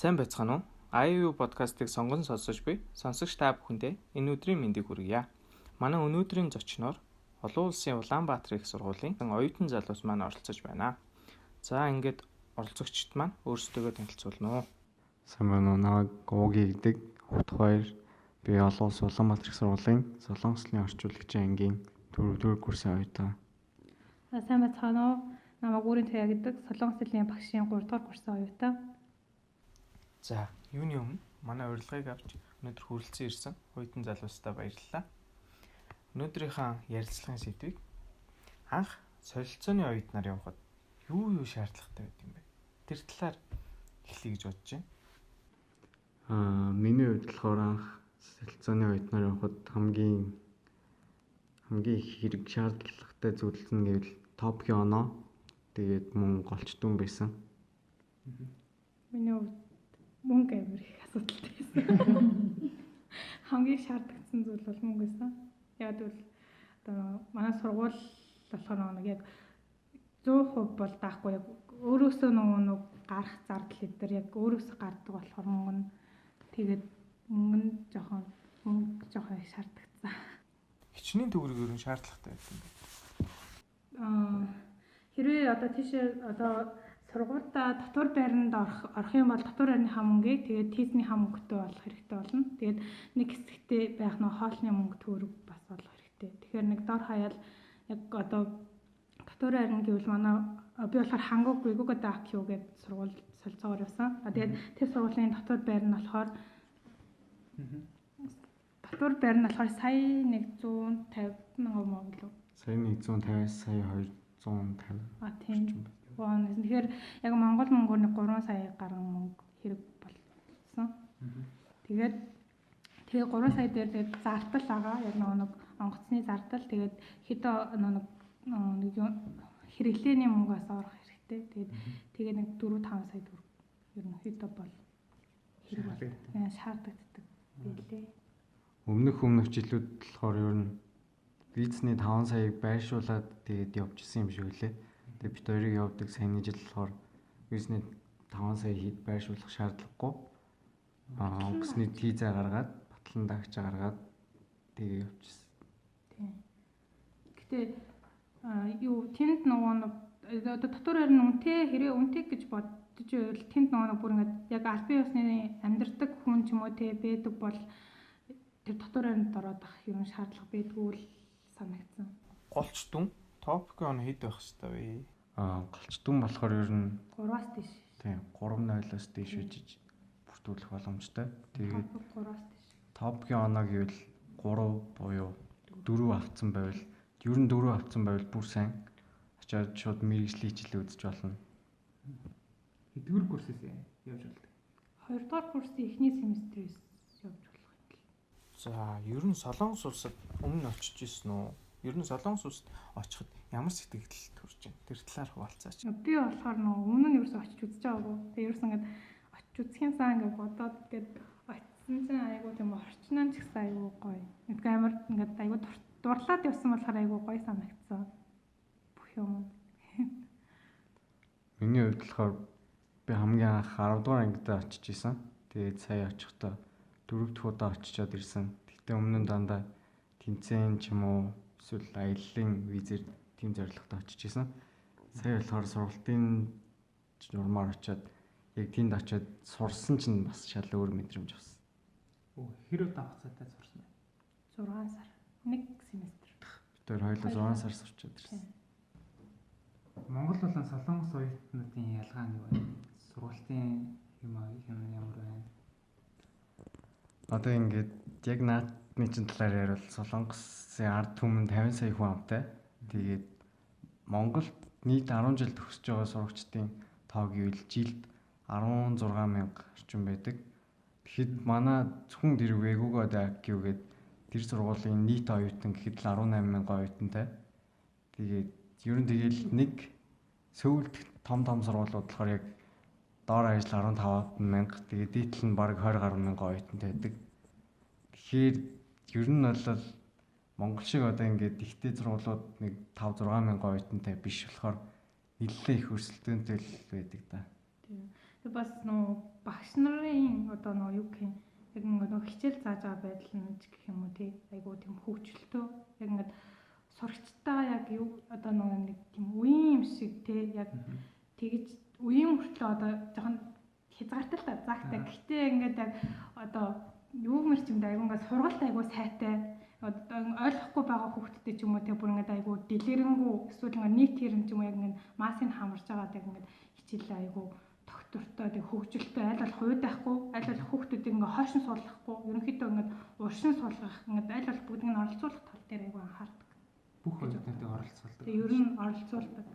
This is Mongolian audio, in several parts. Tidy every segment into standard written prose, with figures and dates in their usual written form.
Сайн байцгаана уу? IU подкастыг сонгон сонсож буй сонсогч та бүхэндээ энэ өдрийн мэндийг хүргье. Манай өнөөдрийн зочноор олон улсын Улаанбаатар их сургуулийн оюутан залуус маань оролцож байна. За ингээд оролцогчд маань өөрсдөө танилцуулна уу. Сайн байна уу? Намайг Гууги гэдэг Хувд 2 би олон улсын Улаанбаатар их сургуулийн Солонгослын орчуулагчийн ангийн 4-р курсын оюутан. Сайн байцгаана уу? Намайг Үрийн Туяа гэдэг Солонгослын багшийн 3-р курсын оюутан. За, юуны өмнө манай урилгыг авч өнөөдөр хүрэлцэн ирсэн оюутан залуустаа баярлалаа. Өнөөдрийнхээ ярилцлагын сэдвийг анх солилцооны оюутнаар явахад юу шаардлагатай байд юм бэ? Тэр талаар эхлэе гэж бодож байна. Миний хувьд болохоор анх солилцооны оюутнаар явахад хамгийн их хэрэг шаардлагатай зүйл нь гэвэл топикийн оноо тэгээд мөн голч дүн байсан. Миний хувьд мөнгө амир их асуудалтай байсан. Хамгийн шаардлагатай зүйл бол мөнгө байсан. Яг л одоо манай сургууль болохоор нэг яг 100% бол даахгүй яг өөрөөсөө нэг гарах зардал эдэр яг өөрөөсөө гардаг болохоор мөнгө нь тэгээд мөнгө нь жоохон их шаардлагатай. Хичнээн төгрөг ер нь шаардлагатай байсан юм байна. Хэрвээ одоо тийшээ одоо сургуультай дотор байранд орох юм бол дотор байрны мөнгийг тэгээд тийзний мөнгөтэй болох хэрэгтэй болно. Тэгээд нэг хэсэгтээ байх нөх хоолны мөнгө төгрөг бас болох хэрэгтэй. Тэгэхээр нэг дор хаяал яг одоо дотор байрны гэвэл манай би болохоор Хангук Вэгугадакю гэдэг сургууль солилцоогоор явсан. Тэгээд тэр сургуулийн дотор байр нь болохоор сая 150 мянган мөн лөө. Сая 150, сая 250. Тийм. Тэгэхээр яг Монгол мөнгөөр нэг 3 сая гаруй мөнгө хэрэг болсон. Тэгээд 3 сая дээр тэгээд зардал байгаа. Яг нэг онгоцны зардал. Тэгээд хэдэн нэг хэрэглээний мөнгө бас орох хэрэгтэй. Тэгээд нэг 4-5 сая төгрөг ер нь хэдэн бол хэрэг шаардлагатай билээ. Өмнөх жилүүд болохоор ер нь визний 5 саяыг байршуулад тэгээд явжсэн юм шиг үлээ. Тэгээд бид хоёрыг явдаг саяны жил болохоор визний 5 сая хэд байршуулах шаардлагагүй. Онгоцны виза гаргаад, батлан дагчаа гаргаад тэгээд явжсэн. Тийм. Гэтэ тэнд нөгөө дотор байрны үнэтэй хэрэг үнэтэй гэж бодож байвал тэнд нөгөө бүр ингээд яг албан ёсны амьдардаг хүн ч юм уу те байдаг бол тэр дотор байранд ороод ах юм шаардлага байдгүй л санагдсан. Голч дүн топикийн оноо хэд байх хэвээр вэ? Голч дүн болохоор ер нь 3-аас дээш. Тийм, 3.0-аас дээш үжиж бүртгүүлэх боломжтой. Тэгээд 3-аас дээш. топикийн оноо гэвэл 3 буюу 4 авцсан байвал ер нь 4 авцсан байвал бүр сайн. Очоод шууд мэргэжлийн хичээлээ үзэж болно. Хэдгээр курсээс явж болдог? 2-р курсын эхний семестрээс явж болох юм л. За, ер нь Солонгос улсад өмнө очиж ирсэн үү? Ер нь Солонгос улсад очиход ямар сэтгэл төрж байна? Тэр талаар хуваалцаач. Би болохоор өмнө нь ерөөсөй очиж үзэж байгаагүй. Тэгээ ерөөсөө ингээд очиж үзхийн сан ингээд бодоод тэгээд очисон чинь айгуу тийм орчноо ч гэсэн айгуу гоё. Нэг амар ингээд айгуу дурлаад явсан болохоор айгуу гоё санагдсан. Бүх юм. Миний хувьд болохоор би хамгийн анх 10 дугаар ангид очиж исэн. Тэгээд сая очихдоо 4 дахь удаа очичоод ирсэн. Тэгтээ өмнө нь дандаа тэмцээн ч юм уу эсвэл аяллаа визээр тийм зорилготой очиж исэн. Сая болохоор сургалтын журмаар очиод яг тэнд очиод сурсан чинь бас шал өөр мэдрэмж авсан. Хэр удаа хугацаатай сурсан бэ? 6 сар. Нэг семестр. Бид хоёр хоёулаа 6 сар сурчаад ирсэн. Монгол болон Солонгос оюутнуудын ялгаа нь юу вэ? Сургалтын ямар байна? Одоо ингээд яг наадмын чинь талаар ярил Солонгосын ард түмэн 50 сая хүн амтай. Тэгээд Монголд нийт 10 жил төгсөж байгаа сурагчдын тоо гэвэл жилд 16,000 орчим байдаг. Тэгэхэд манай зөвхөн тэр Вэгугадакю гэдэг тэр сургуулийн нийт оюутан гэхэд л 18,000 оюутантай. Тэгээд ер нь тэгэл нэг Сөүлд том сургуулиуд болохоор яг доор ажил 15,000. Тэгээд дээдл нь бараг 20 гаруй мянган оюутантай байдаг. Тэгэхээр ер нь бол Монгол шиг одоо ингээд ихтэй сургуулиуд нэг 5-6 мянган оюутантай биш болохоор нэлээд их өрсөлдөөнтэй л байдаг да. Тийм. Тэг бас нөө багш нарын одоо нөө юу гэх юм яг нөө хичээл зааж байгаа байдал нь ч гэх юм уу тий айгуу тийм хөвгчлөлтөө яг ингээд сурагчтай яг юу одоо нөө нэг тийм үеийн юм шиг тий яг тэгж үеийн хүртлөө одоо жоохон хязгаартай л та загтай. Гэхдээ ингээд яг одоо юу мэр ч юм да айгуу ингээд сургалт айгуу сайтай одоо ойлгохгүй байгаа хүүхдтэй ч юм уу тий бүр ингээд айгуу дэлгэрэнгүй эсвэл ингээд нийт хэрэг ч юм уу яг ингээд масыг хамарж байгаа яг ингээд хичээлээ айгуу доктортой тэг хөгжилтэй аль болох уйд байхгүй аль болох хүүхдүүдийг ингээд хойшин суулгахгүй ерөнхийдөө ингээд уршин суулгах ингээд аль болох бүгдийг нь оролцуулах тал дээр айгуу анхаардаг. Бүх хүүхдүүдэд оролцуулдаг. Тэг ер нь оролцуулдаг.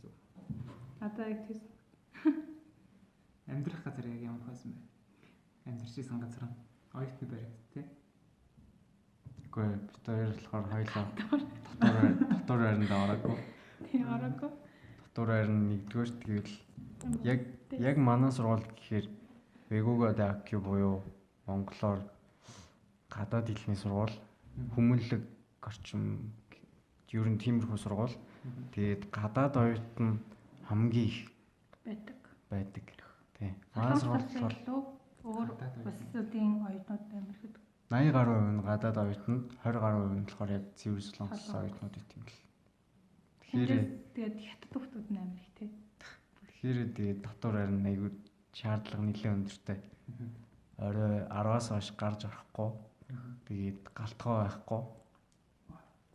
Зөв. Одоо яг тийм Амьдрах газар яг ямар байсан бэ? Амьдарчсэн газар нь оюутны баримт тий. Үгүй бид хоёр болохоор хоёлаа дотор байранд ороогүй. тий ороогүй. Дотор байранд нэгдүгээр тэгэл яг манай сургууль гэхээр Вэгүүга ДАК буюу монголоор гадаад хэлний сургууль хүмүүнлэг орчим ер нь тиймэрхүү сургууль. Тэгээд гадаад оюутан хамгийн их байдаг. Тий. Манай сургууль өөр улсуудын оюутнууд амар их. 80 гаруй хувь нь гадаад оюутнууд, 20 гаруй хувь нь болохоор яг цэвэр солонгос оюутнууд гэдэг юм л. Тэгээд хятад хүмүүс амар их тий. Тэгэхээр тэгээд дотор харин айгүй шаардлага нэлээд өндөртэй. Орой 10-аас хойш гарч орохгүй. Тэгээд галтгоо байхгүй.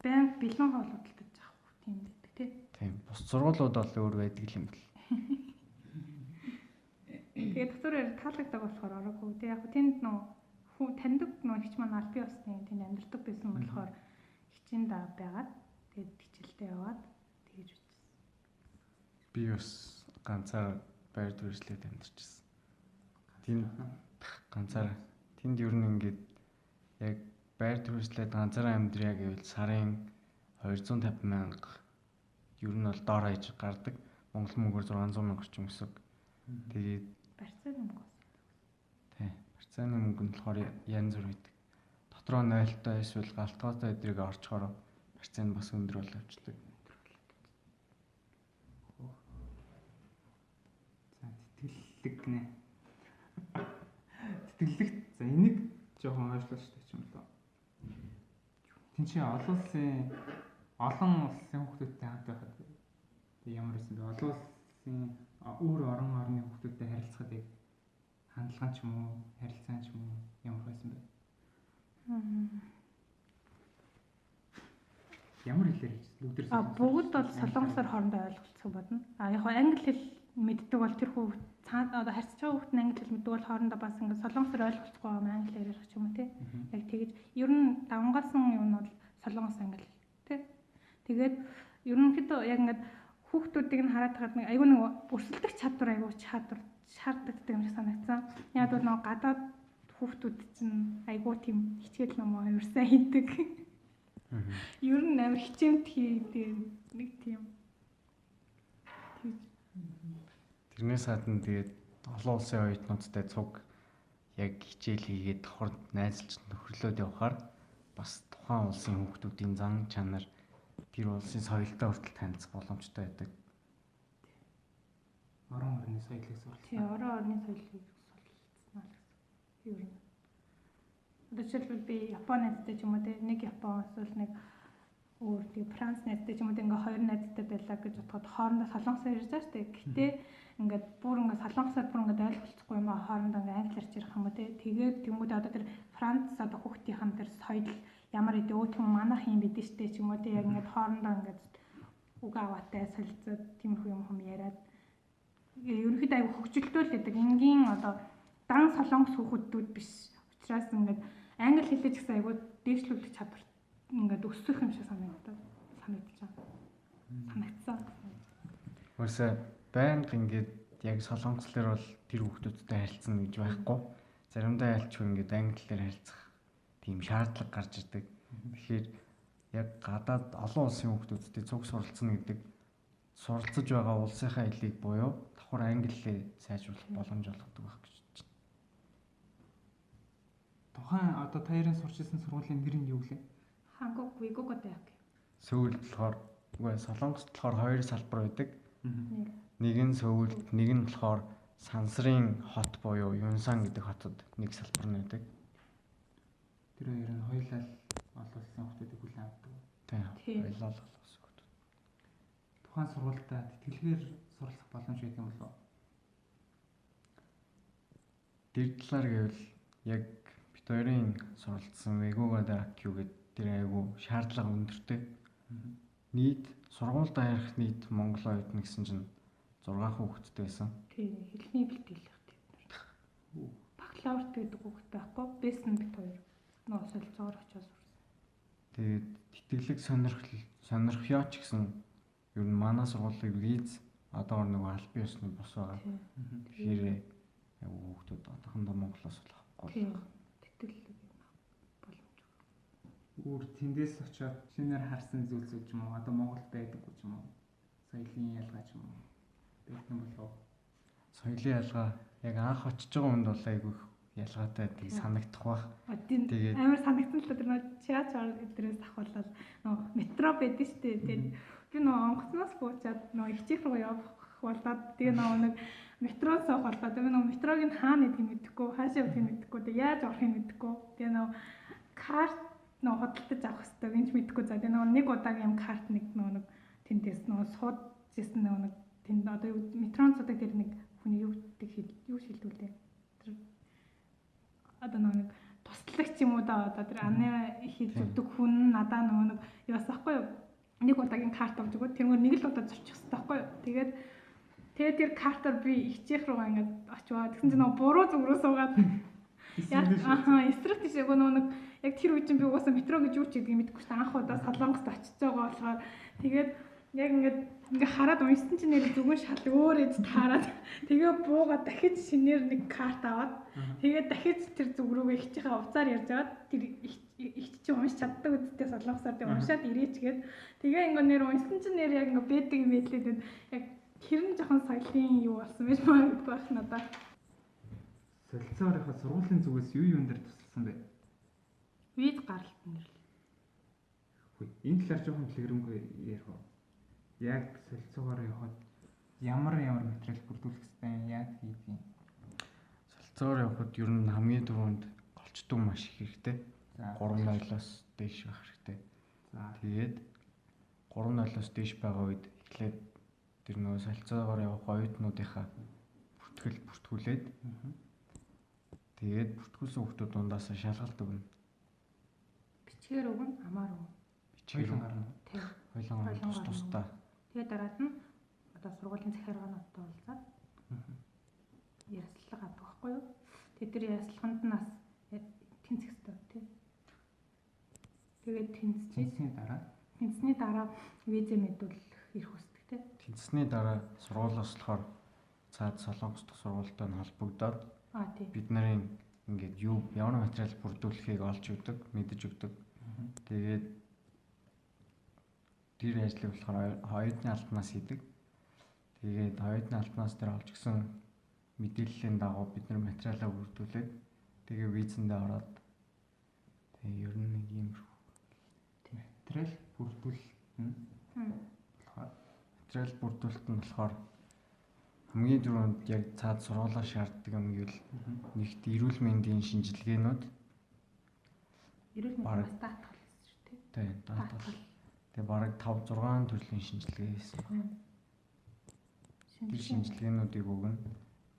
Баян бэлэн хоол худалдаж авах тийм байдаг тий. Тийм. Бус сургуулиуд бол өөр байдаг юм бэл. Тэгээд дотор таалагддаг болохоор ороогүй. Тэгээд яг тэнд нөө хүн таньдаг нөө хич маань аль бие усны тэнд амьдардаг байсан болохоор хичээнд байгаад тэгээд хичээлдээ яваад тэгэж үзсэн. Би бас ганцаар байр төрслээд амьдарчсэн. Тэнд ганцаар тэнд ер нь ингээд яг байр төрслээд ганцаараа амьдрья гэвэл сарын 250 мянга ер нь бол доор хаяж гардаг. Монгол мөнгөөр 600 мянга орчим өсөг. Тэгээд барьцааны мөнгө. Тий. Барьцааны мөнгө нь болохоор янз бүр байдаг. Дотроо 0-той эсвэл галтгоотой эдрийг орчхоор барьцааны бас өндөр бол авчдаг. За тэтгэлэг нэ. Тэтгэлэгт за энийг жоохон ойшлуулж тач юм лөө. Тин чи олон улсын хүмүүстэй хамт байхад тэг ямар байсан бэ? Олон улсын өөр орны хүмүүстэй харилцахад яг хандлага ч юм уу, харилцаа ч юм уу ямар байсан бэ? Ямар хэлээр өдөр бүгд бол солонгосоор хоорондоо ойлголцох бодно. Яг англи хэл мэддэг бол тэр хүүхд цаана одоо харьцаж байгаа хүүхд нь англи хэл мэддэг бол хоорондоо бас ингээд солонгосоор ойлголцохгүй байгаа англи хэлээр ярих юм тий. Яг тэгэж ер нь давангаасан юм нь бол солонгос англи тий. Тэгээд ерөнхийдөө яг ингээд хүүхдүүдийг нь хараад тахад нэг айгүй нэг өрсөлдөх чадвар айгүй шаардлагатай юм шиг санагдсан. Яг бол нэг гадаад хүүхдүүд чинь айгүй тийм хичээл ном ерөөсөө хийдэг. Ер нь амар хичээмт хийдэг нэг тийм. Тэрнээс гадна тэгээд олон улсын оюутнуудтай цуг яг хичээл хийгээд хурд найзалж нөхөрлөөд явахаар бас тухайн улсын хүүхдүүдийн зан чанар тэр улсын соёлтой хүртэл танилцах боломжтой байдаг. Орон орны соёлыг суралцсан. Тий, орон орны соёлыг суралцсан л гэсэн. Ер нь. Одоо жишээлбэл би Японы найзтай ч юм уу те нэг Япон эсвэл нэг өөр тий Франц найзтай ч юм уу ингээ хоёр найзтай байлаа гэж бодоход хоорондоо солонгосоор ярьж байгаа шүү дээ. Гэтэ ингээд бүр ингээ солонгосоор бүр ингээ ойлголцохгүй юм аа хоорондоо ингээ англиар ярьах юм уу те. Тэгээд тэмүүдээ одоо тэр Франц одоо хүүхдийнхэн тэр соёл ямар идэв өө тийм манайх юм бидэн штэ ч юм уу те яг ингээд хоорондоо ингээд үг аваатай солилцоод тиймэрхүү юм яриад ерөнхийдөө аяг хөгжилтэй л байдаг. Энгийн одоо дан солонгос хүүхдүүд биш. Учираас ингээд англи хэлээ ч гэсэн аягүй дээшлүүлэх чадвар ингээд өсөх юм шиг санагдсан. Өөрөөсөө байнга ингээд яг солонгослоор бол тэр хүүхдүүдтэй харилцсан гэж байхгүй. Заримдаа ялчгүй ингээд англиар харилцах тийм шаардлага гарч ирдэг. Тэгэхээр яг гадаад олон улсын хүүхдүүдтэй цуг суралцсан гэдэг суралцж байгаа улсынхаа хэлийг буюу давхар англи хэлээ сайжруулах боломж олгодог байх гэж бодож байна. Тухайн одоо таярын сурч ирсэн сургуулийн нэр нь юу гэлээ? Хангук Вэгүүга ДАК. Сөүл болохоор үгүй солонгост болохоор хоёр салбар байдаг. Нэг нь Сөүл, нэг нь болохоор Сансрын хот буюу Юнсан гэдэг хотод нэг салбар нь байдаг. Тэр хоёр нь хоёулаа олон улсын хүмүүсийг хүлээн авдаг. Тийм. Тийм. Хоёулаа л болсон хот. Тухайн сургуультай тэтгэлгээр сурлах боломж байдаг юм болов уу? Тэр талаар гэвэл яг бид хоёрын суралцсан Вегога Q гэдэг тэр айгу шаардлага өндөртэй. Нийт сургуульд харих нийт Монгол оюутан гэсэн чинь 6 хүүхэдтэй байсан. Тийм хэлний бэлтгэлэх тийм. Бакалаврт гэдэг хүүхэд байхгүй. Бэсэн бит хоёр. Нөө солилцоогоор очиж сурсан. Тэгээд тэтгэлэг сонирхёоч гэсэн ер нь манай сургуулийн виз одоо нэг албан ёсны бос байгаа. Тэгэхээр яг хүүхдүүд одоохондоо Монголоос бол авахгүй. Тийм. Тэтгэлэг боломж. Өөр тэндээс очиод шинээр харсан зүйлсүүд ч юм уу одоо Монголд байдаггүй ч юм уу? Соёлын ялгаа ч юм уу? Байдаг юм болов уу? Соёлын ялгаа яг анх очиж байгаа хүнд бол айгүй ялгаатай тийг санагдах бах. Тэгээд амар санагдсан л тэр нөө чаач дээрээс авахлал нөө метро байдаг шүү дээ. Тэгээд би нөө онгоцноос буучаад нөө ихчих рүү явах болоод тэгээ нөө нэг метроос болоод би нөө метрогийн хаана гэдгийг мэдэхгүй, хаашаа гэдгийг мэдэхгүй, тэгээ яаж орохыг мэдэхгүй. Тэгээ нөө карт нөө хөдөлтөж авах хэрэгтэй гинж мэдэхгүй. За тэгээ нөө нэг удаагийн карт нэг нөө тэндээс нөө сууд жисэн нөө нэг тэнд одоо метрон цудаг тэр нэг хүний юу шилдүүлээ. Тэр одоо нэг туслагч юм уу да одоо тэр анаа хийж өгдөг хүн надаа нэг яасахгүй юу нэг удаагийн карт авч өгөө тэрнгээр нэг л удаа зорчих хэрэгтэй байхгүй юу тэгээд тэр картаар би ихчих руу ингээд очиваа тэгсэн чинь буруу зүг рүү суугаад эсрэг тийш нэг яг тэр үе чинь би угаасаа метро гэж юу ч гэдгийг мэдэхгүй шүү дээ анх удаа Солонгост очиж байгаа болохоор тэгээд яг ингээд хараад уншсан чинь нэр зүгэн шал өөр эд таараад тэгээ буугаад дахиж шинээр нэг карт аваад тэгээ дахиж тэр зүг рүүгээ ихчийнхээ уцаар ярьж аваад тэр ихч чи унш чаддаг үсттэй Солонгосоор тэгээ уншаад ирээчгээд тэгээ ингээд нэр уншсан чинь нэр яг ингээд бэдэг юм байлээ яг хэрэн жоохон соёлын юу болсон байж магадгүй байх надаа. Солилцоорынхаа сургуулийн зүгээс юу дээр тусалсан бэ? Виз гаралт нэр. Энэ талаар жоохон дэлгэрэнгүй ярих уу? Яг солилцоогоор явахад ямар материал бүрдүүлэх хэрэгтэй яг хийдгийг. Солилцоогоор явахад ер нь хамгийн түрүүнд голчтон маш их хэрэгтэй. За 3.0-оос дээш байх хэрэгтэй. За тэгээд 3.0-оос дээш байгаа үед эхлээд тэр нөгөө солилцоогоор явах оюутнуудынхаа бүртгүүлээд тэгээд бүртгүүлсэн хүмүүс дундаас шалгалт өгнө. Бичгээр өгнө, амаар өгнө. Бичгээр гарна. Тийм. Хойлон тусдаа. Тэгээд дараад нь одоо сургуулийн захиргаануудтай уулзаад ярилцлага авдаг байхгүй юу? Тэгээд тэр ярилцлаганд нас тэнцэх хэрэгтэй тийм. Тэгээд тэнцсний дараа виз мэдүүлэх ирэх үсдэг тийм. Тэнцсний дараа сургуулиас болохоор цаад Солонгос дахь сургуультай нь холбогдоод Тийм. бид нарын ингээд ямар материал бүрдүүлэхийг олж өгдөг, мэдэж өгдөг. Тэгээд тэр ажлыг болохоор оюутны албанаас хийдэг. Тэгээд оюутны албанаас тэр олж өгсөн мэдээллийн дагуу бид нар материалаа бүрдүүлээд тэгээ визэндээ ороод тэгээ ер нь нэг юм материал бүрдүүлэлт нь материал бүрдүүлэлт нь болохоор хамгийн түрүүнд яг цаад сургуулаа шаарддаг юм гэвэл нэгт эрүүл мэндийн шинжилгээнүүд Эрүүл мэндийн статус шүү дээ. Тийм, даатгал. Тэгээ бараг 5 6 төрлийн шинжилгээ хийсэн. Тэр шинжилгээнүүдийг өгнө.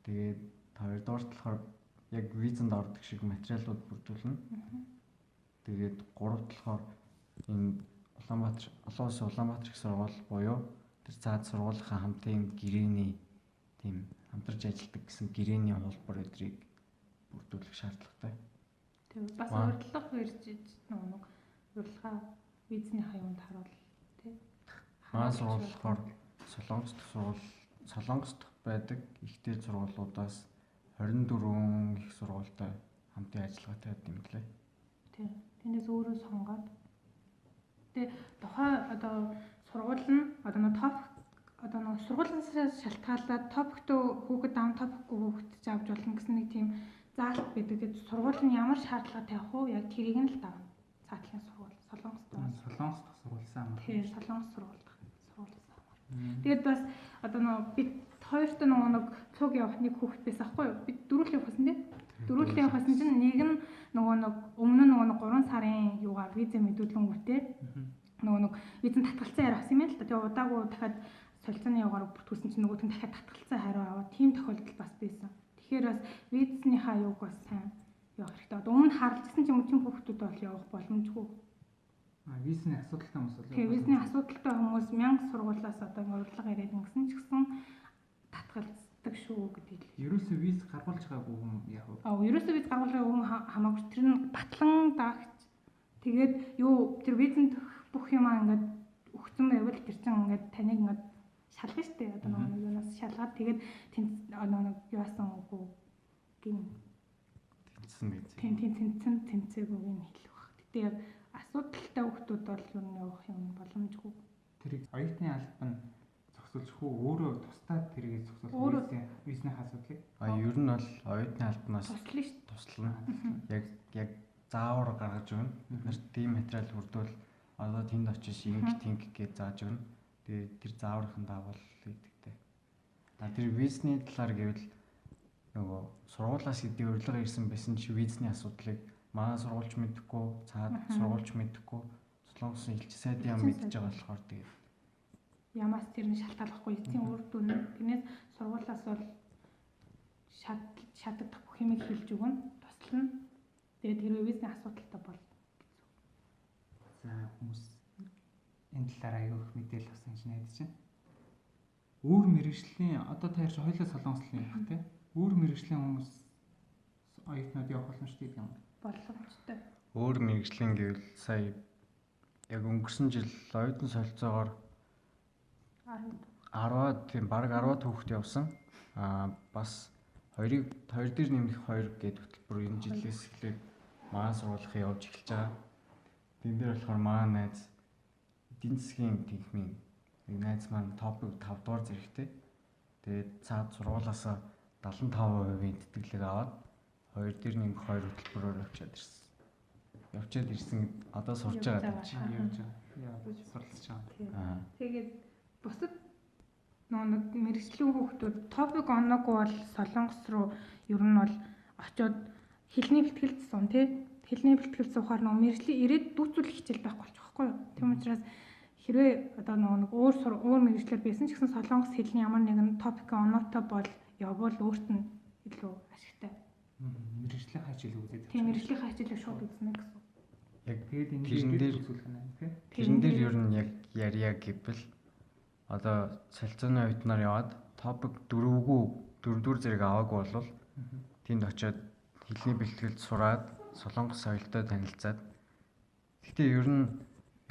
Тэгээд хоёрдугаар болохоор яг визэнд ордог шиг материалууд бүрдүүлнэ. Тэгээд гуравт болохоор энэ Улаанбаатар олон улсын Улаанбаатар их сургууль буюу тэр цаад сургуулийнхаа хамтын гэрээний тийм хамтарч ажилладаг гэсэн гэрээний хуулбар өдрийг бүрдүүлэх шаардлагатай. Тэгээд бас урьдлах ирж нэг урилга визний хаянд харуул тий. Маань сургууль болохоор Солонгос дахь байдаг ихтэй сургуулиудаас 24 их сургуультай хамтын ажиллагаатай юм лээ. Тий. Тэндээс өөрөө сонгоод тэгээ тухайн одоо сургууль нь одоо нэг топ одоо нэг сургуулиас шалтгаалаад топхтой хүүхэд даун топхгүй хүүхэд ч авч болно гэсэн нэг тийм заалт байдаг. Тэгээд сургууль нь ямар шаардлагатай явах вэ? Яг тэрийг нь л давна. Цаатлын сургууль Солонгост байна. Солонгос дахь сургуулисан амар. Тийм, Солонгос сургууль дахь сургуулисан амар. Тэгээд бас одоо нэг бид хоёрт нэг цуг явах нэг хүүхэд байсан аахгүй юу? Би дөрөв л явахсан тийм. Дөрөв л явахсан чинь нэг нь нэг өмнө нэг 3 сарын юугаар виз мэдүүлэнгүүтээ нэг визэн татгалцсан хариу авсан юм л та. Тэгээ удаагүй дахиад солилцооны явгаар бүртгүүлсэн чинь нөгөөт нь дахиад татгалцсан хариу аваад тийм тохиолдол бас байсан. Тэгэхээр бас визнийхаа юуг бас сайн явах хэрэгтэй. Өмнө харлажсэн ч юм уу тийм хүүхдүүд бол явах боломжгүй. Визний асуудалтай хүмүүс бол. Тэгээ визний асуудалтай хүмүүс 1000 сургуулиас одоо урилга ирээд ингэсэн ч гэсэн татгалздаг шүү гэдэг л. Ерөөсөө виз гаргуулж байгаагүй хүн яг. Ерөөсөө виз гаргуулж байгаа хүн хамаагүй тэр нь батлан даагч. Тэгээд юу тэр визэнд бүх юмаа ингээд өгсөн байвал тэр чинь ингээд таныг ингээд шалгах штеп. Одоо нэг юунаас шалгаад тэгээд нэг яасан үгүй гин тэнцээгүй юм хэлэх баг. Гэтэ яг асуудалтай хүмүүс бол юу нэг явах юм боломжгүй. Тэрийг оюутны албан зохицуулж хөө өөрөө тусдаа тэрийг зохицуулах визний асуудлыг. Ер нь бол оюутны албанаас туслана. Яг заавар гаргаж өгнө. Бид нарт тийм материал хүрдвэл одоо тэнд очиж тинг гэж зааж өгнө. Тэгээ тэр зааврын дагуу хийдэгтэй. Тэр визний талаар гэвэл нөгөө сургуулиас идэв урилга ирсэн байсан чи визний асуудлыг манай сургуульч мэдэхгүй, цаад сургуульч мэдэхгүй, Солонгосын элч сайдын яам мэдж байгаа болохоор тэгээд ямаас тэр нь шалтгааллахгүй эцсийн үр дүн тэрнээс сургуулиас бол шатагдах бүх юмыг хэлж өгнө, туслана. Тэгээд тэр визний асуудалтай бол за хүмүүс энэ талаар аягүй их мэдээлэл авсан гэж найдаж байна. Өөр мэргэжлийн одоо та ярьж хоёулаа солонгослын юм тий. Өөр мэргэжлийн хүмүүс оюутнууд явах боломжтой юм. Боломжтой. Өөр мэргэжлийн гэвэл сая яг өнгөрсөн жил оюутан солилцоогоор 10-аад тийм баг 10-аад хүүхэд явсан. Бас 2 дээр нэмэх 2 гэдэг хөтөлбөр энэ жилээс эхлээд маань сургуулийн явж эхэлж байгаа. Тэн дээр болохоор маань найз эдийн засгийн техникийн нэг найз маань топик 5 дугаар зэрэгтэй. Тэгээд цаад сургуулиас 75%-ийн тэтгэлэг аваад 2 дээр нэмэх 2 хөтөлбөрөөр явчаад ирсэн одоо сурж байгаа гэж явж суралцж байгаа. Тэгээд бусад нэг мэргэжлийн хүүхдүүд топик оноогүй бол солонгос руу ер нь бол очиод хэлний бэлтгэлд сум тий. Хэлний бэлтгэлд суухаар нэг мэргэжлийн ирээд дүүцүүлэх хичээл байхгүй болчих واخгүй юу. Тийм учраас хэрвээ одоо нэг өөр мэргэжлэр байсан ч гэсэн солонгос хэлний ямар нэгэн топик оноотой бол явбал өөрт нь илүү ашигтай. Мэргэжлийн хичээл үзээд. Тийм мэргэжлийн хичээлээ шууд үзнэ гэсэн. Яг тэгээд энэ тэрэн дээр ер нь яг ярья гэвэл одоо солилцооны оюутнаар яваад топик 4 зэрэг аваагүй бол тэнд очиод хэлний бэлтгэлд сураад солонгос соёлтой танилцаад гэхдээ ер нь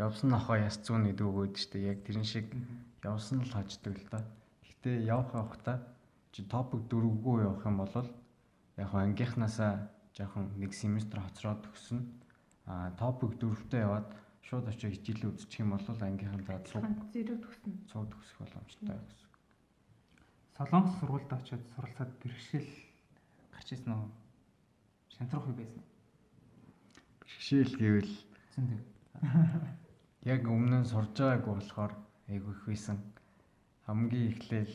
явсан ахаа яс зүүн гэдэг үг өгдөө шүү дээ. Яг тэрэн шиг явсан л хаждаг л та. Гэхдээ явахтаа чи топик 4-гүй явах юм бол яг ангийнхнаасаа жоохон нэг семестр хоцроод төгснө. Топик 4-тэй яваад шууд очиж хичээлээ үзчих юм бол ангийнхаа зэрэг төгснө. Цог төгсөх боломжтой гэсэн. Солонгос сургуульд очиод суралцаад бэрхшээл гарч ирсэн үү? Шантрах үе байсан. Бэрхшээл гэвэл зөндөө. Яг өмнө нь сурж байгаагүй болохоор айгүй их байсан. Хамгийн эхлээл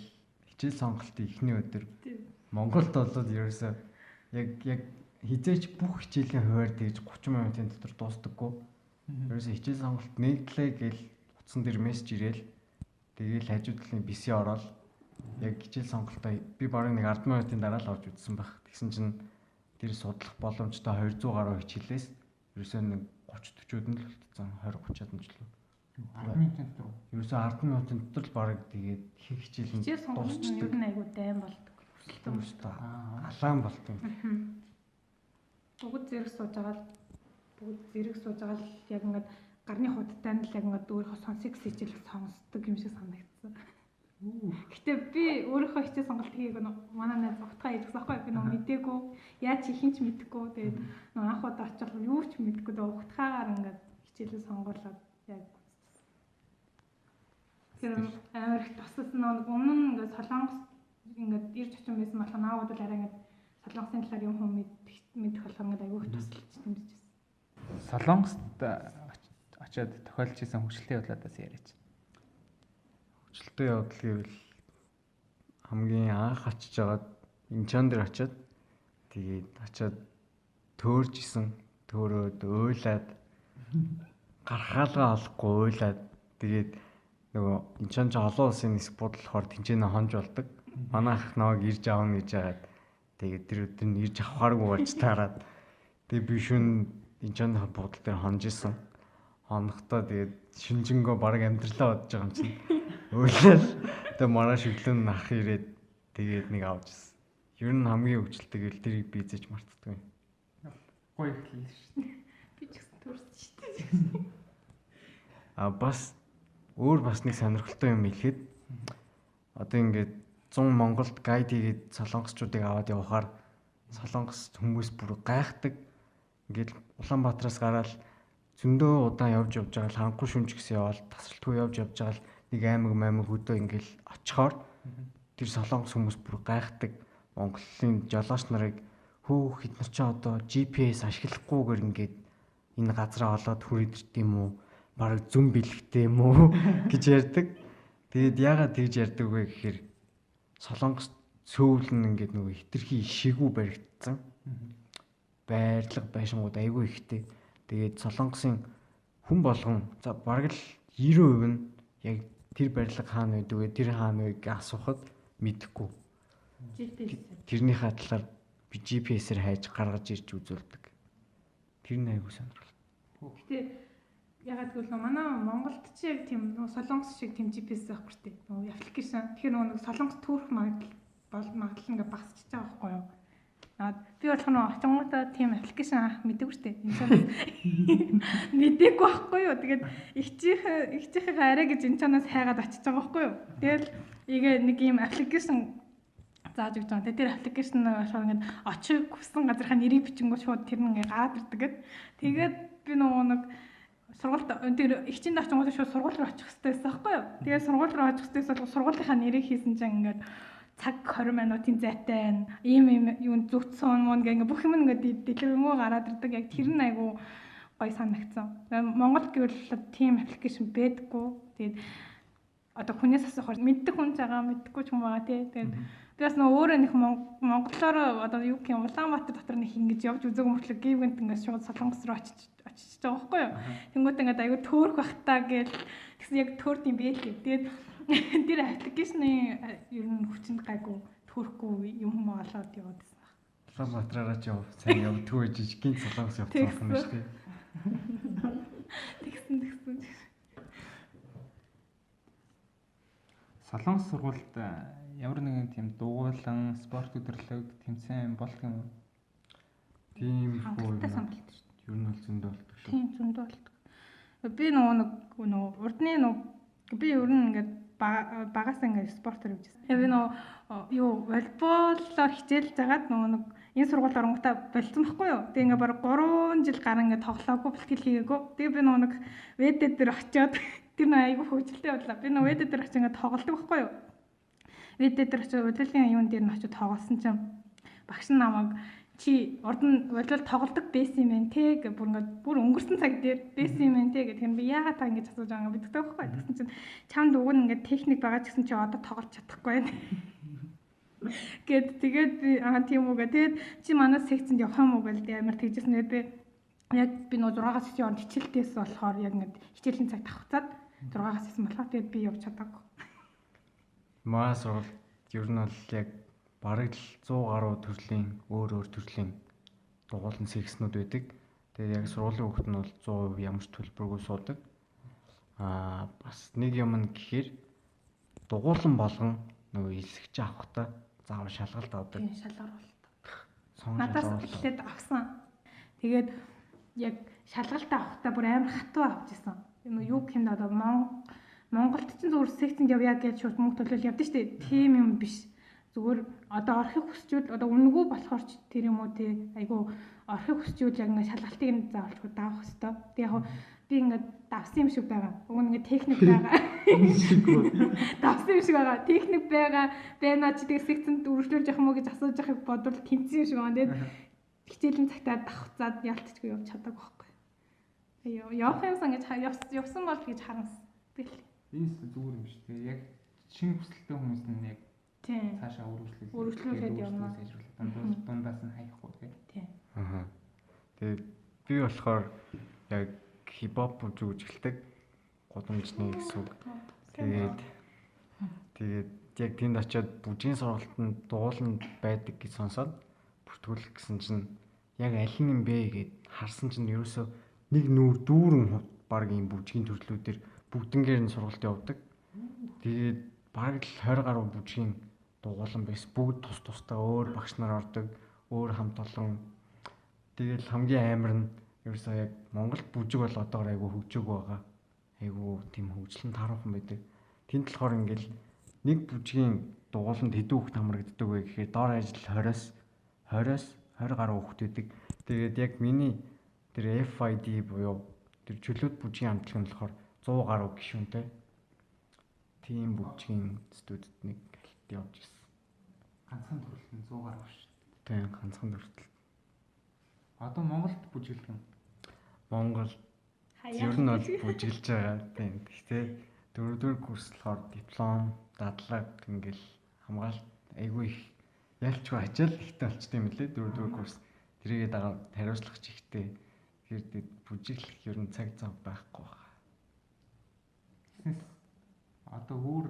хичээл сонголтын эхний өдөр Монголд болоод ерөөсөө яг хизээч бүх хичээлийн хуваар тэгж 30 минутын дотор дуустдаггүй. Ерөөсөө хичээл сонголт нэгдлээ гэл утсан дээр мессеж ирээл тэгээл хажуу талын BC ороод яг хичээл сонголтоо би баруун нэг 10 минутын дараа л авч үзсэн байх. Тэгсэн чинь тэр судлах боломжтой 200 гаруй хичээлээс ерөөсөө нэг 30-40-од нь л болтсон 20-30-од нь ч л. 10 минутын дотор. Ерөөсөө 10 минутын дотор л бараг тэгээд их хичээл нь дуусчихсан. Ер нь айгуу дайм болдог. Хүсэлтэн шүү дээ. Алаан болтон. Бүгд зэрэг сууж байгаа л яг ингээд гарны худалдаанд л яг ингээд өөрийнхөө сонсыг хичээл сонсдог юм шиг санагдсан. Гэтэ би өөрийнхөө хичээл сонголт хийгээг манай найз утгаа хийжсэн байхгүй би нөө мдээгүй яаж хийх нь ч мэдэхгүй тэгээд нөө анх удаа очих юу ч мэдэхгүй тэгээд утгаагаар ингээд хичээлээ сонгуулад яг тэр амар их туссан нөө өмнө нь ингээд солонгос ингээд ирж очин байсан болохоор наавууд бол арай ингээд солонгосын талаар юм хүмүүс мэдэх болохоор ингээд аягүй их тусалж тэмдэж байсан. Солонгост очиод тохиолж исэн хөгжлөлтийн явдлуудаас яриач. Хөгжлөлтийн явдал гэвэл хамгийн анх очиж агаад Инчон дээр очиод тэгээд очиод төөрж исэн. Төөрөөд уйлаад гархаалгаа олохгүй уйлаад тэгээд нөгөө Инчон ч олон улсын нисэх бодол болохоор тэнцэнэ хонж болдог. Манай ах намайг ирж аавна гэж яагаад тэгээд тэр өдөр нь ирж авахааргүй болж таарад тэгээд би шүн Инчон бодол дээр хонж исэн. Хонохдоо тэгээд шинжэнгөө бараг амьдралаа бодож байгаа юм чинь. Уйлал тэгээд манай шүглэн ах ирээд тэгээд нэг авч ирсэн. Ер нь хамгийн хөвгчлөлтэй гэл тэрийг би зэж мартдаггүй. Гоё хэллээ шүү дээ. Би ч гэсэн төрсөн шүү дээ. Бас нэг сонирхолтой юм хэлэхэд одоо ингээд 100 Монголд гайд хийгээд солонгосчуудыг аваад явахаар солонгос хүмүүс бүр гайхдаг. Ингээд Улаанбаатараас гараад зөндөө удаан явж байгаа л хангуй шүнж гэсэн явал тасралтгүй явж байгаа л нэг аймаг хөдөө ингээл очихоор тэр солонгос хүмүүс бүр гайхдаг. Монголын жолооч нарыг хөө хэд нар ч одоо GPS ашиглахгүйгээр ингээд энэ газараа олоод хүрээд юм уу? Бараг зүм бэлгтэй юм уу гэж ярьдаг. Тэгээд яагаад тэгж ярьдаг вэ гэхээр солонгос цөөвлөн ингээд нөгөө хитрхи ишигүү баригдсан. Байрлал байшингууд айгүй ихтэй. Тэгээд солонгосын хүн болгон за бараг л 90% нь яг тэр барилга хаана байдаг вэ? Тэр хаана вэ гэж асуухад мэдэхгүй. Тэрнийхээ талаар би GPS-ээр хайж гаргаж ирж үзүүлдэг. Тэр нь айгүй сонирхолтой. Гэтэ ягаад гэвэл манай Монголд ч яг тийм солонгос шиг тийм GPS байхгүй шүү дээ. Нөгөө аппликейшн. Тэгэхээр нөгөө солонгос төрөх магадлал ингээ багасчихж байгаа байхгүй юу? Би болох нь очингуудаа тийм аппликейшн мэдээгүй шүү дээ. Энэ мэдээгүй байхгүй юу? Тэгээд ихчийнхээ арай гэж энэ чанаас хайгаад очиж байгаа байхгүй юу? Тэгэл нэг ийм аппликейшн зааж өгч байгаа. Тэр аппликейшн болохоор ингээд очих хүссэн газрынхаа нэрийг бичингөө шууд тэр нь ингээд гараад ирдэг. Тэгээд би нөгөө нэг сургуульд тэр ихчинд очингууд шууд сургууль руу очих хэрэгтэй байсан байхгүй юу? Тэгээд сургууль руу очих хэрэгтэйс бол сургуулийнхаа нэрийг хийсэн чинь ингээд цаг 20 минутын зайтай байна. Ийм юу зүгтсэн мөн ингээ бүх юм ингээд дэлгэрэнгүй гараад ирдэг. Яг тэр нь айгу гоё санагдсан. Монгол гэвэл тийм аппликейшн байдаггүй. Тэгээд одоо хүнээс асуухаар мэддэг хүн байгаа, мэддэггүй ч юм байгаа тий. Тэгээд би бас нөгөө өөрөө нэг монголоор одоо юу гэх юм Улаанбаатар дотор нэг ингэж явж үзээгүй мөртлөө гівгэнт ингээд шууд солонгос руу очиж байгаа байхгүй юу. Тэнгүүт ингээд аюу төөрөх бахтаа гээл тэгсэн яг төөрд юм бэ лээ. Тэгээд тэр аппликейшны ер нь хүчинд гайгүй төөрөхгүй юм олоод яваад байсан баг. Улаанбаатараараа ч яв сайн явдгүй жижигхэн солонгос явцсан юм шүү дээ. Тэгсэн. Солонгос сургуульд ямар нэгэн тийм дугуйлан спорт өдрлөг тэмцээн болдог юм уу? Тийм хөө самбалт шүү дээ. Ер нь бол зөндөө болдог шүү. Тийм зөндөө болдог. Би нөгөө урдны би ер нь ингээд багаас ингээд спортоор явжсэн. Би нөгөө волейболоор хичээлж байгаад нөгөө энэ сургууль оронгуудаа болцсон байхгүй юу? Тэгээ ингээд бараг 3 жил гарan ингээд тоглоагүй бэлтгэл хийгээгүй. Тэгээ би нөгөө ВД дээр очиод тэр нэг айгүй хөвгөлтэй бодлоо. Би нөгөө ВД дээр очиж ингээд тоглодог байхгүй юу? ВД дээр очиж удирдлагын юун дээр нь очиж тоглосон чинь багш нь намайг чи урд нь волейбол тоглодог байсан юм те гэх бүр өнгөрсөн цаг дээр байсан юм те гэх тэгэхээр би яагаад та ингэж асууж байгаа юм бэ гэдэг байхгүй. Тэгсэн чинь чамд уг нь ингээд техник байгаа ч гэсэн чи одоо тоглож чадахгүй байна. Тэгээд би тийм үгээ тэгээд чи манай секцэнд явах юм уу гэж амар тэгжсэн. Тэгээд би яг би нөө 6-аас 9 хононд хичээлдээс болохоор яг ингээд хичээлийн цаг давхцаад 6-аас 9 болохоор тэгээд би явж чадаагүй. Маа сургууль ер нь бол яг бараг л 100 гаруй төрлийн өөр төрлийн дугуулсан секснүүд байдаг. Тэгээд яг сургуулийн хүүхэд нь бол 100% ямар ч төлбөргүй суудаг. Бас нэг юм нь гэхээр дугуулсан болгон нөгөө хэлсэгч авахтаа заавал шалгалт авдаг. Тийм шалгаруулалт. Надаас эхлээд авсан. Тэгээд яг шалгалт авахтаа бүр амар хатуу авч ирсэн. Юу гэх юм одоо Монголд ч зүгээр секцэнд явъя гэж шууд мөнгө төлөөл явдсан шүү дээ. Тийм юм биш. Зүгээр одоо орохыг хүсчүүд одоо үнэгүй болохоор ч тэр юм уу тий айгу орохыг хүсчүүд яг ингээд шалгалтыг нь заавал давах хэрэгтэй. Тэг яг би ингээд давсан юм шиг байгаа. Уг нь ингээд техник байгаа. Давсан юм шиг байгаа. Техник байна ч тэгээ секцэнд үргэлжлүүлж явах юм уу гэж асууж байхыг бодвол тэмцсэн юм шиг байна. Тэгээд хичээлийн цагтаа давхцаад ялтчгүй явж чадаагүй байхгүй. Явах юмсан гэж явсан бол гэж харанс. Тэгэл. Энэ зүгээр юм шүү дээ. Яг шинэ хүсэлтэй хүмүүс нь яг Тийм. цаашаа Үргэлжлүүлээд явна. Дундаас нь хаяхгүй тий. Тийм. Аа. Тэгээд би болохоор яг хипхоп үзүүлдэг гудамжны гэсэн үг. Тэгээд яг тэнд очиод бүжгийн сургалтанд дууланд байдаг гэж сонсоод бүртгүүлэх гэсэн чинь яг аль нь юм бэ гэд харсан чинь ерөөсөө нэг нүүр дүүрэн баг юм бүжгийн төрлүүдээр бүгднгээр нь сургалт явуулдаг. Тэгээд баг л 20 гаруй бүжгийн дуулан байсан. Бүгд тус тустай өөр багш нар ордог, өөр хамт олон. Тэгээд хамгийн амар нь ерөөсөө яг Монголд бүжиг бол одоогор айгүй хөгжөөг байгаа. Айгүй тийм хөгжлөн тааруухан байдаг. Тэнд болохоор ингээл нэг бүжгийн дууланд хэдэн хүүхд хамрагддаг вэ гэхээр доор ажил 20-20 гаруй хүүхд байдаг. Тэгээд яг миний тэр FID буюу тэр чөлөөт бүжгийн хамтлагын болохоор 100 гаруй гишүүнтэй. Тийм бүжгийн студид нэг галт явж ирсэн. Ганцхан төрөлтөнд 100 гаруй шүү. Тийм ганцхан төрөлт. Одоо Монголд бүжиглэх юм. Монгол ер нь бол бүжиглэж байгаа. Тийм. Гэхдээ дөрөвдүгээр курс болохоор диплом, дадлаг ингээл хамгаалт айгүй их ялчгүй ачаал ихтэй болчтой юм лээ дөрөвдүгээр курс. Тэрийгээ дагаад хариуцлах чихтэй. Тэгэхээр бүжиглэх ер нь цаг зав байхгүй байна. Одоо өөр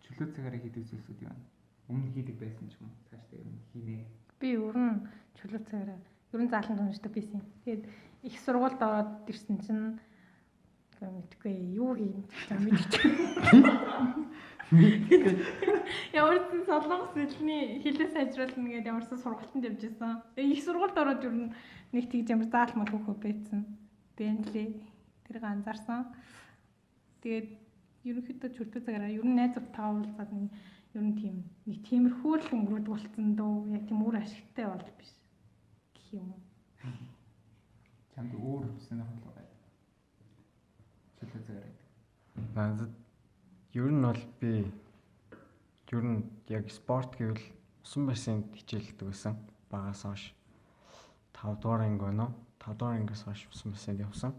чөлөө цагаараа хийдэг зүйлсүүд юм. Өмнө хийдэг байсан ч юм уу? Цаашдаа ер нь хийнэ. Би ер нь чөлөө цагаараа ер нь заалан тунждаг байсан. Тэгээд их сургуульд ороод ирсэн чинь мэдгүй юу хийм мэдчихсэн. Ямарсан солонгос хэлний хэлээ сайжруулна гэдэг ямарсан сургалтанд явж исэн. Их сургуульд ороод ер нь нэг тэгж ямар заалмал хөөхөө байсан. Бэнлээ тэрийг анзаарсан. Тэгээд ерөнхийдөө чөлөө цагаараа ер нь найзуудтайгаа уулзаад ер нь тийм нэг тиймэрхүү л өнгөрөөд болцсон дөө. Яг тийм өөр ашигтай бол биш гэх юм уу. Чамд өөр сонирхол байгаа. Чөлөө цагаараа. Надад ер нь бол би ер нь яг спорт гэвэл усан бассейнд хичээлдэг байсан. Багаас хойш 5 дугаар анги байна уу? 5 дугаар ангиас хойш усан бассейнд явсан.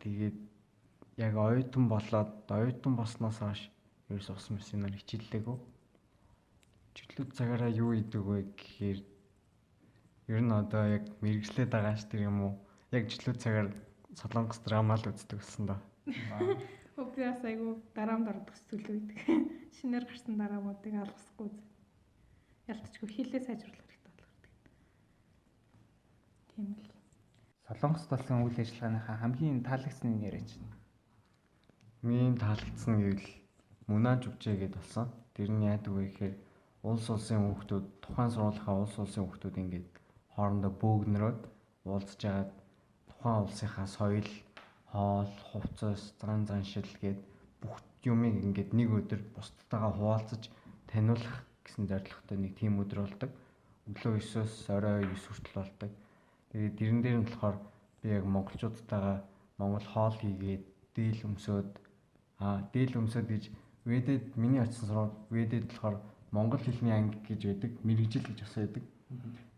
Тэгээд яг оюутан болсноос хойш ерөөс усан бассейнаар хичээллээгүй. Чөлөө цагаараа юу идэг вэ гэхээр ер нь одоо яг мэрэгчлээд байгаа ш тэр юм уу? Яг чөлөө цагаар солонгос драма л үздэг гэсэн доо. Өглөөс айгу дараамд ордог зүйл үйдэг. Шинээр гарсан дараамуудыг алгасахгүй үз. Ялтчгүй хилээ сайжруулах хэрэгтэй болгодог. Тийм л. Солонгост болсон үйл ажиллагааныхаа хамгийн таалагдсан нь яриач. Миний таалагдсан гэвэл Мунаж үгжээ гэдээ болсон. Тэр нь яадаг вэ гэхээр улс улсын хүүхдүүд тухайн сургуулийнхаа улс улсын хүүхдүүд ингээд хоорондоо бөөгнөрөөд уулзж агаад тухайн улсынхаа соёл, хоол, хувцас, заншил гээд бүх юмыг ингээд нэг өдөр бусдтайгаа хуваалцаж таниулах гэсэн зорилготой нэг тийм өдөр болдог. Өглөө 9-оос орой 9 хүртэл болдог. Тэгээд дэрэн дээр нь болохоор би яг монголчуудтайгаа монгол хоол хийгээд дээл өмсөд гэж Ведэд миний очсон сургууль Ведэд болохоор монгол хэлний анги гэж байдаг, мэрэгжил гэж бас байдаг.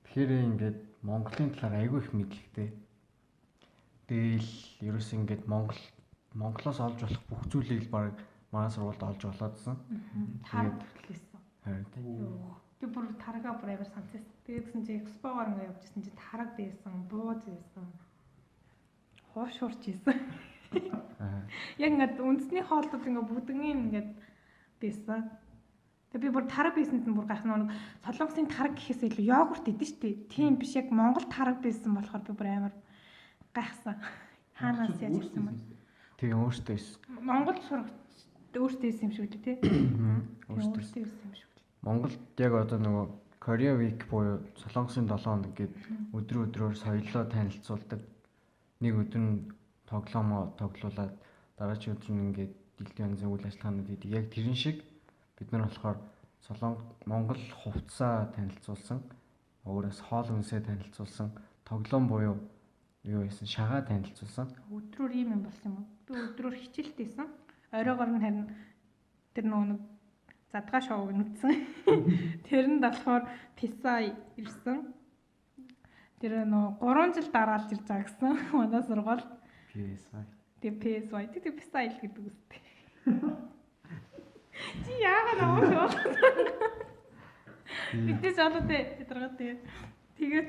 Тэгэхээр ингээд монголын талаар айгүй их мэдлэгтэй. Дээл ерөөс ингээд Монголоос олж болох бүх зүйлийг баг манай сургуульд олж болоодсэн. Тараг бүртлээсэн. Харин. Би бүр тарага бүр амар санцсан. Тэгээдсэн чи экспогоор ингээ явжсэн чи тараг байсан, бууз байсан. Хоош хурч ийсэн. Яг ингээд үндэсний хоолтууд ингээ бүгднийг ингээд байсан. Тэгээ би бүр тараг байсанд нь бүр гайхна. Солонгосын тараг гэхээс илүү йогурт идэв шүү дээ. Тийм биш яг Монгол тараг байсан болохоор би бүр амар гайхсан. Хаанаас яаж ирсэн бэ? Тэгээ өөртөө байсан. Монгол сурагч өөртөө байсан юм шиг үү те? Өөртөө байсан юм шиг. Монголд яг одоо нөгөө Korea Week буюу Солонгосын 7 хоног гэдэг өдрөөр соёлоо танилцуулдаг. Нэг өдөр нь тоглоомоо тоглуулад дараагийн өдөр нь ингээд дэлхийн янзын үйл ажиллагаанууд хийдэг. Яг тэрэн шиг бид нар болохоор Монгол хувцаа танилцуулсан, өөрөөс хоол хүнсээ танилцуулсан, тоглоом буюу юу байсан шагаа танилцуулсан. Өдрөөр ийм юм болсон юм уу? Би өдрөөр хичээлтэйсэн. Оройгоор нь харин тэр нөгөө задгаа шоуг нүцсэн. Тэрэнд болохоор пицца ирсэн. Тэр нөгөө 3 жил дараалж ирж байгаа гэсэн манай сургууль. PSY. Тэгээ PSY. Тэгээ пицца ил гэдэг үстэй. Чи яагаад авах шүү? Бидээс олоод ядаргаад тэгээд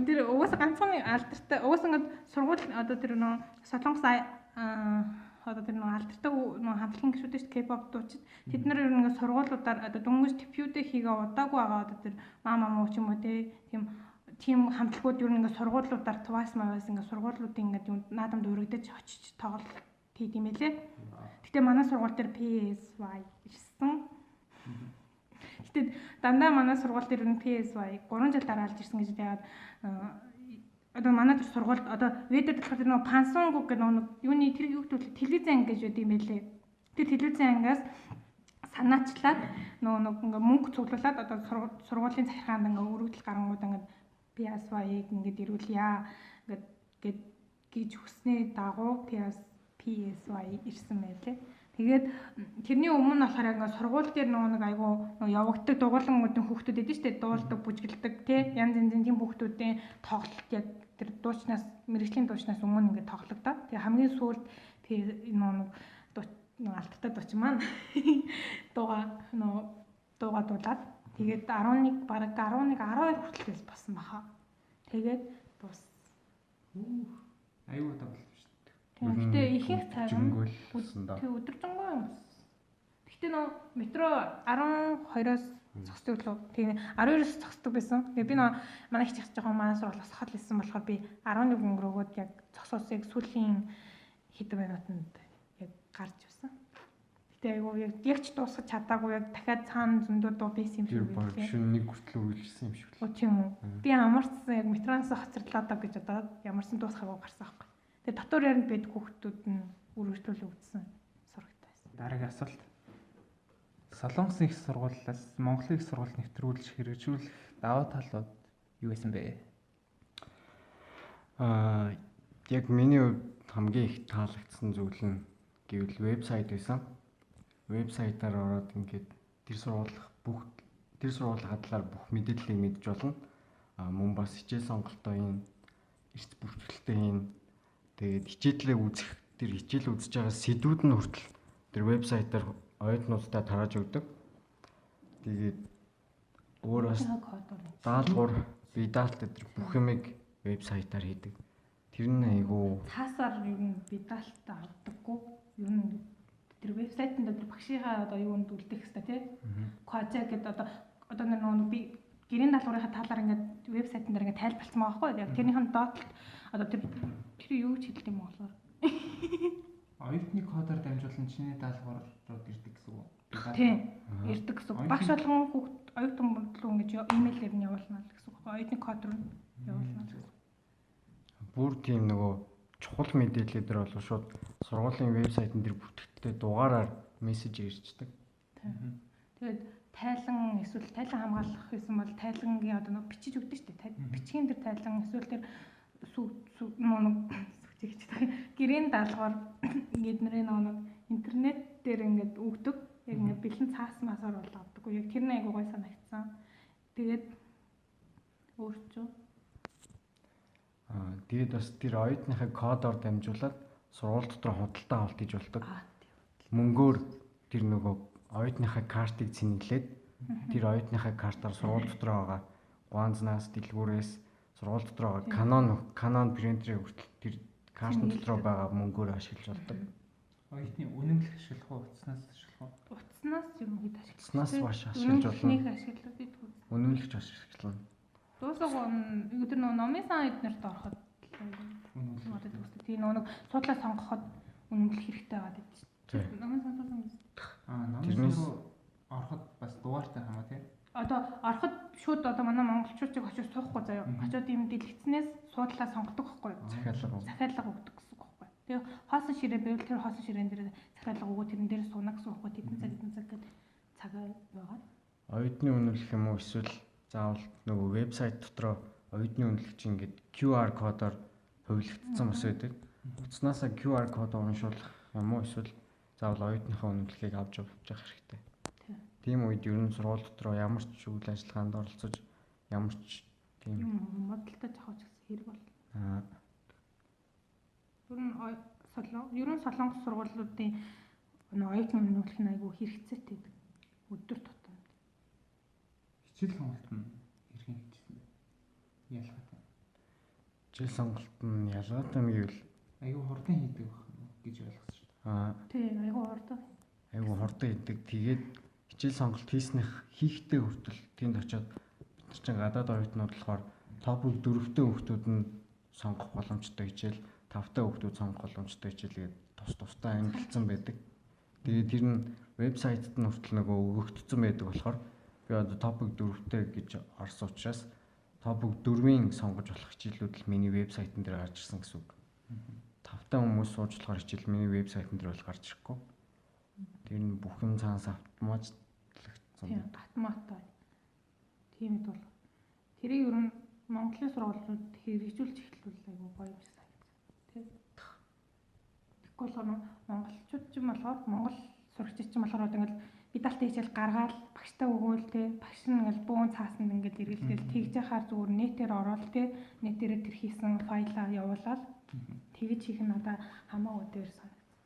тэр угаасаа ганцхан алдартай угаасаа ингээд сургууль одоо тэр нөө Солонгос одоо тэр нөө алдартай нөө хамтлагийн гişүүд шүү дээ K-pop дуучид тэд нар ер нь ингээд сургуулиудаар одоо дөнгөж дебютээ хийгээ удаагүй байгаа одоо тэр маа ч юм уу тийм хамтлагууд ер нь ингээд сургуулиудаар Twice маваас ингээд сургуулиудын ингээд юм наадамд урагдаж очиж тоглолт хийх юм байлээ. Гэтэ манай сургууль дээр PSY ирсэн. Гэтэ дандаа манай сургууль дээр нь PSY 3 жил дараалж ирсэн гэж яагаад одоо манай тэр сургуульд одоо вэдэр болохоор тэр нэг пансонг гэх нэг юуны тэр юу гэдэг телевизэн ангиж байд юм байлээ. Тэр телевизэн ангиас санаачлаад нэг ингээ мөнгө цуглуулад одоо сургуулийн захиргаанд ингээ өргөдөл гарангууд ингээ PSY-г ингээ ирүүлье ингээд гэж хүснээ дагуу PSY ирсэн байлээ. Тэгээд тэрний өмнө болохоор ингээ сургууль дээр нэг айгу явагддаг дугуулангуудын хүүхдүүд эдэн штэ дуулдаг, бүжгэлдэг тий янз янзын тийм хүүхдүүдийн тоглолт яг тэр дуучнаас мэрэгжлийн дуучнаас өмнө ингээ тоглогдоо. Тэгээ хамгийн сүүлд нэг алттай дуучин маань дуугаа дуулаад тэгээд 11 бараг 11 12 хүртэл болсон баха. Тэгээд дуус. Аюу тавлаа. Гэтэ ихэнх цаг тэг өдөржингөө юм. Гэтэ нөө метро 12-оос зогсдог лөө. Тэгээ 12-оос зогсдог байсан. Тэгээ би нөө манай их чихж байгаа манай сургуулиас хол хэлсэн болохоор би 11 өнгөрөөгөөд яг зогсоосыг сүүлийн хэдэн минутанд яг гарч явсан. Гэтэ айгу яг ч дуусгаж чадаагүй яг дахиад цаана зөндөө дуу байсан юм шиг байна. Тэр шөнө нэг хүртэл үргэлжсэн юм шиг байна. Оо тийм үү. Би амарсан яг метроноос хоцорлоо даа гэж одоо ямарсан дуусгаагүй гарсан байхгүй. Тэгээ дотор яринд бид хүүхдүүд нь үргэлжлүүлээ үзсэн сурагтайсан. Дараагийн асуулт. Солонгосын их сургуулиас Монголын их сургуульд нэвтрүүлж хэрэгжүүлэх даваа талууд юу байсан бэ? Яг миний хувьд хамгийн их таалагдсан зүйл нь гэвэл вебсайт байсан. Вебсайтаар ороод ингээд тэр сургуулийн талаар бүх мэдээллийг мэдж болно. Мөн бас хичээл сонголтоо эрс бүртгэлтэй тэгээд хичээлээ үзэх тэр хичээл үзэж байгаа сэдвүүд нь хүртэл тэр вебсайтаар оюутнуудад тарааж өгдөг. Тэгээд өөрөөс даалгавар, видеолт тэр бүх юмыг вебсайтаар хийдэг. Тэр нь айгу цаасаар юу н видеолт авдаггүй. Юу н тэр вебсайтанд тэр багшийнхаа одоо юунд үлдэх хэвээр тий. Кваза гэдэг одоо нэг би гэрийн даалгаврынхаа талаар ингээд вебсайтн дээр ингээд тайлбарлсан байгаа байхгүй. Яг тэрнийхэн доотлолт одоо тэр юу ч хэлдэг юм болохоор оюутны кодоор дамжуулан чиний даалгаврууд ирдэг гэсэн үг. Тийм. Ирдэг гэсэн үг. Багш болгон хүүхд оюутан руу ингэж имэйлээр нь явуулна л гэсэн үг. Оюутны код руу явуулна гэсэн үг. Бүр тийм нөгөө чухал мэдээлэл дээр бол шууд сургуулийн вебсайтн дээр бүртгэгдэлтэй дугаараар мессеж ирждэг. Тэгээд тайлан эсвэл тайлан хамгаалах гэсэн бол тайлангийн одоо нэг бичиж өгдөө шүү дээ. Бичгийн тэр тайлан эсвэл тэр гэрийн даалгавар ингээд нэрээ нэг интернет дээр ингээд өгдөг. Яг ингээд бэлэн цаас масаар бол авдаг. Яг тэр нэг айгуу гой санагдсан. Тэгээд өөрчөө. Тэгээд бас тэр оюутныхаа кодоор дамжуулаад сургууль дотор худалдаа авалт хийж болдог. Мөнгөөр тэр нөгөө оюутныхаа картыг цэнэглээд тэр оюутныхаа картаар сургууль дотор байгаа гуанзнаас дэлгүүрээс сургууль дотор байгаа Canon принтерийг хүртэл тэр карт дотор байгаа мөнгөөр ашиглаж болдог. Оюутны үнэмлэх ашиглах уу, утаснаас ашиглах уу? Утаснаас юм хэд ашиглах. Утаснаас баш ашиглаж болно. Нэг ашиглах гэдэг үү? Үнэмлэж ашиглана. Дуусаа өдөр нөө номын сан эднэрт ороход үнэмлэх үүсдэг. Тийм нэг суудлаа сонгоход үнэмлэх хэрэгтэй байгаа гэдэг чинь. Номын сан суудлаа номын руу ороход бас дугаартай хамаа тийм. Одоо ороход шууд одоо манай монголчуудыг очиж суухгүй заяа. Очоод ийм дэлгэцнээс суудлаа сонгодог байхгүй юу? Захиалга өгдөг гэсэн үг байхгүй. Тэгээ хоосон ширээ байвал тэр хоосон ширээн дээр захиалга өгөө тэрэн дээр сууна гэсэн үг байхгүй. Тэдэн цаг гэдэг цагаа байгаа. Оюутны үнэмлэх юм уу эсвэл заавал нөгөө вебсайт дотроо оюутны үнэлэгч ингээд QR кодоор хувилагдсан бас байдаг. Утаснаас QR код уншуулах юм уу эсвэл заавал оюутныхаа үнэлгээг авч явах хэрэгтэй. Тийм үед ер нь сургууль дотроо ямар ч үйл ажиллагаанд оролцож ямар ч тийм модалтай жахаж гэсэн хэрэг бол. Ер нь солонгос сургуулиудын оюутны үнэлэх нь айгүй хэрэгцээтэй байдаг. өдөр тутам. Хичээл сонголт нь хэрхэн хийчихсэн бэ? Ялгаатай. Хичээл сонголт нь ялгаатай юм гэвэл Аюу хурдан хийдэг гэж ойлгосон шүү дээ. Тийм айгүй урд. Айгу хурдан идэг. Тэгээд хичээл сонголт хийхдээ хүртэл тэнд очиод бид нар чинь гадаад оюутнууд болохоор топ 4-тэй хүүхдүүд нь сонгох боломжтой хичээл, 5-тай хүүхдүүд сонгох боломжтой хичээл гээд тусдаа ангилсан байдаг. Тэгээд тэр нь вебсайтт нь хүртэл нөгөө өгөгдсөн байдаг болохоор би одоо топ 4-тэй гэж орсон учраас топ 4-ийн сонгож болох хичээлүүд л миний вебсайтн дээр гарч ирсэн гэсэн үг. 5-тай хүмүүс сууж болохоор хичээл миний вебсайтн дээр бол гарч ирэхгүй. Тэр нь бүх юм цаанаас автоматжлагдсан. Тийм автоматтай. Тийм л бол тэрийг ер нь Монголын сургуулиуд хэрэгжүүлж эхлүүл айгүй гоё юм шиг санагдсан. Тийм. Тэгэхгүй болохоор монголчууд ч юм болохоор монгол сурагчид ч юм болохоор одоо ингээл бидалтай хичээл гаргаад багштай өгөөл те багш нь ингээл бүүн цаасанд ингээд эргэлдээл тэгж яхаар зүгээр нэтээр ороод те нэтээрээ тэр хийсэн файлаа явуулаад тэгж хийх нь надаа хамаагүй дээр санагдсан.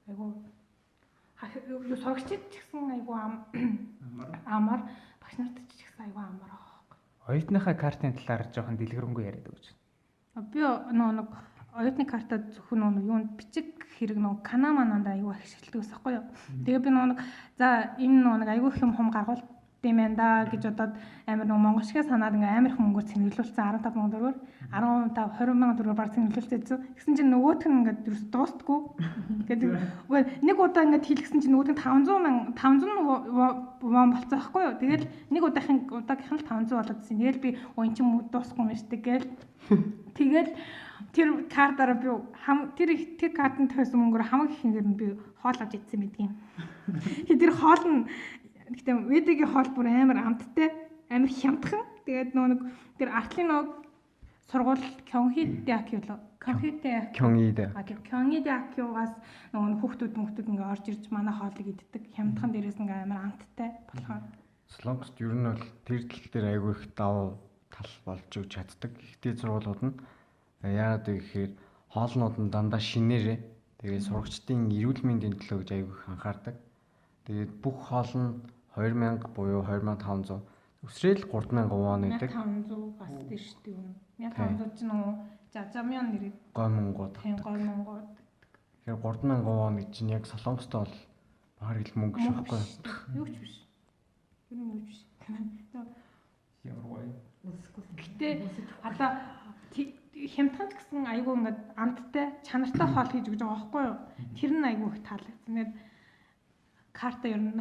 Айгүй сурагчид ч гэсэн айгүй амар багш нарт ч гэсэн айгүй амар аа. Оюутныхаа картын талаар жоохон дэлгэрэнгүй яриад өгч. Би нэг оюутны картад зөвхөн юунд бичиг хэрэг канаа мананда айгүй ашигладаг ус аахгүй юу. Тэгээ би нэг за энэ айгүй их юм гаргуул юм байна да гэж бодоод амар монгол шиг санаад ингээ амар их мөнгөөр цэнэглүүлсэн 15 сая төгрөгөөр 15 20 сая төгрөгөөр баг цэнэглүүлсэн. Гэсэн чинь нөгөөх нь ингээ ерөөс дуустдаггүй. Тэгээд нэг удаа ингээ хийлгсэн чинь нөгөөх нь 500 вон болцсон байхгүй юу. Тэгээд нэг удаагийнх нь 500 болоодсэн. Тэгэл би өн чинь дуусахгүй юм шүү дээ гээл. Тэгэл тэр картаараа би тэр картанд тойсон мөнгөөр хамаг ихэндэр нь би хоол авч идсэн мэдгийм. Тэр хоол нь гэхдээ ведигийн хоол бүр амар амттай, амар хямдхан. Тэгээд нэг тэр артлын сургууль Кёнгидэ-Акиугаас нөгөө хүүхдүүд ингээ орж ирж манай хоолыг иддэг. Хямдхан дээрээс ингээ амар амттай болохоор Солонгост ер нь бол тэр тал дээр айгүй их давуу тал болж өгч чаддаг. Ихтэй сургуулиуд нь яагаад гэхээр хоолнууд нь дандаа шинээрээ тэгээд сурагчдын эрүүл мэндийн төлөө гэж айгүй их анхаардаг. Тэгээд бүх хоол нь 2000 буюу 2500 өсрөөл 3000 вон гэдэг. 1500 бас тийш шүү дээ. 1500 ч нөгөө жажамян нэр гой монгууд. Тийм гой монгууд. Тэгэхээр 3000 вон гэж чинь яг Солонгост бол бахар хэл мөнгө шүү байхгүй юу? Юу ч биш. Юу ч биш. Ямар гоё. Гэтэ одоо хямдхан гэсэн айгүй ингээд амттай чанартай хоол хийж өгч байгаа байхгүй юу? Тэр нь айгүй их таалагдсан. Тэгээд карта ер нь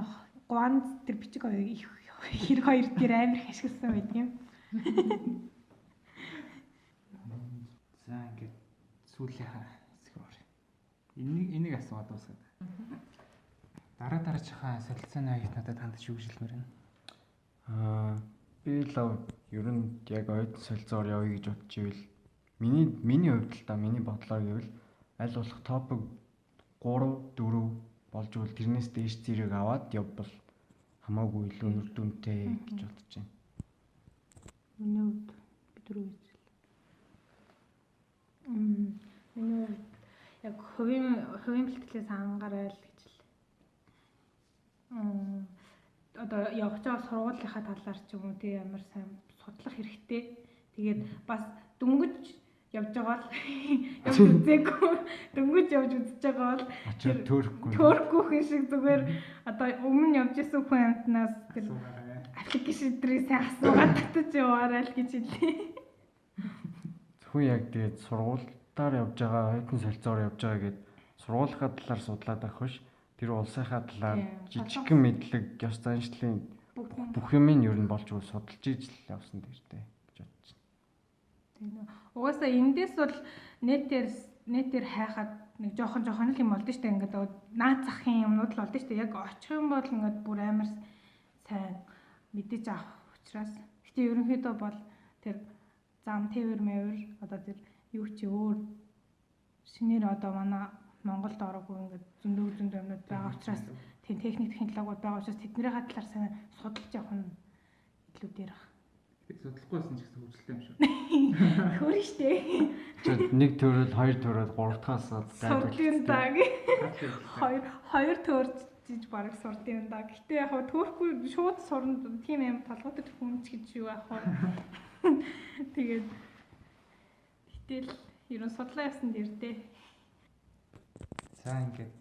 гуанз тэр бичиг хэрэг хоёр дээр амар их ашигласан байдаг юм. За ингээд сүүлийнхаа хэсэг өөр. Энийг асууад дуусгаад. Дараачихаа солилцооны аюутнуудад хандж шүүгжилмээр байна. Би л ер нь яг оюутан солилцоогоор явъя гэж бодож ивэл миний хувьд л миний бодлоор гэвэл аль болох топ 3 4 болж ивэл тэрнээс дээш зэрэг аваад явбал хамаагүй илүү үр дүнтэй гэж бодож байна. Миний хувьд бидрүү гэж. Миний хувьд яг хувийн бэлтгэлээс анхаарал гэж л. Одоо явж байгаа сургуулийнхаа талаар ч юм уу тий ямар сайн судлах хэрэгтэй. Тэгээд бас дөнгөж явж байгаа л явж үзээгүй дөнгөж явж үзэж байгаа бол төрөхгүй хүн шиг зүгээр одоо өмнө явж исэн хүн амтнаас тэр аппликейшн дээр сайн асуугаад татаж яваарай л гэж хэлээ. Зөвхөн яг тэгээд сургуультаар явж байгаа оюутан солилцоогоор явж байгаа гэд сургуулийнхаа талаар судлаад авах биш тэр улсынхаа талаар жижигхэн мэдлэг ёс заншлын бүх юм нь ер нь болж үл судалж ижил явсан дээртэй гэж бодож байна. Угаасаа эндээс бол нэтээр хайхад нэг жоохон л юм болдөө штэ ингээд наад захын юмнууд л болдөө штэ яг очих юм бол ингээд бүр амар сайн мэдээж авах учраас гэтээ ерөнхийдөө бол тэр зам тээвэр мэвэр одоо тэр юу чи өөр шинээр одоо манай Монголд ороогүй ингээд зөндөө юмнууд байгаа учраас тийм техник технологиуд байгаа учраас тэдний талаар сайн судалж явах нь илүү дээр баг. Судлахгүйсэн ч гэсэн хөвгөлтэй юм шүү. Хөрөн штэ. Нэг төрөл, хоёр төрөл, гурав дахаас судлын даг. Хоёр төрж жиж бараг сурд юм да. Гэтэ яг төөрхгүй шууд сурна тийм юм толгойд хүн ч гэж юу яах вэ? Тэгээд гэтэл ерөн судлаа явсан дээр дээ. За ингээд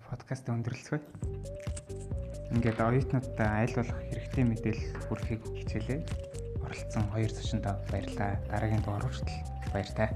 подкаст өндөрлөцгөө. Ингээд оюутнуудтай айл болох хэрэгтэй мэдээлэл хүргэхийг хичээлээ. Оролцсон хоёр зочинтой баярлалаа. Дараагийн дугаар хүртэл баяртай.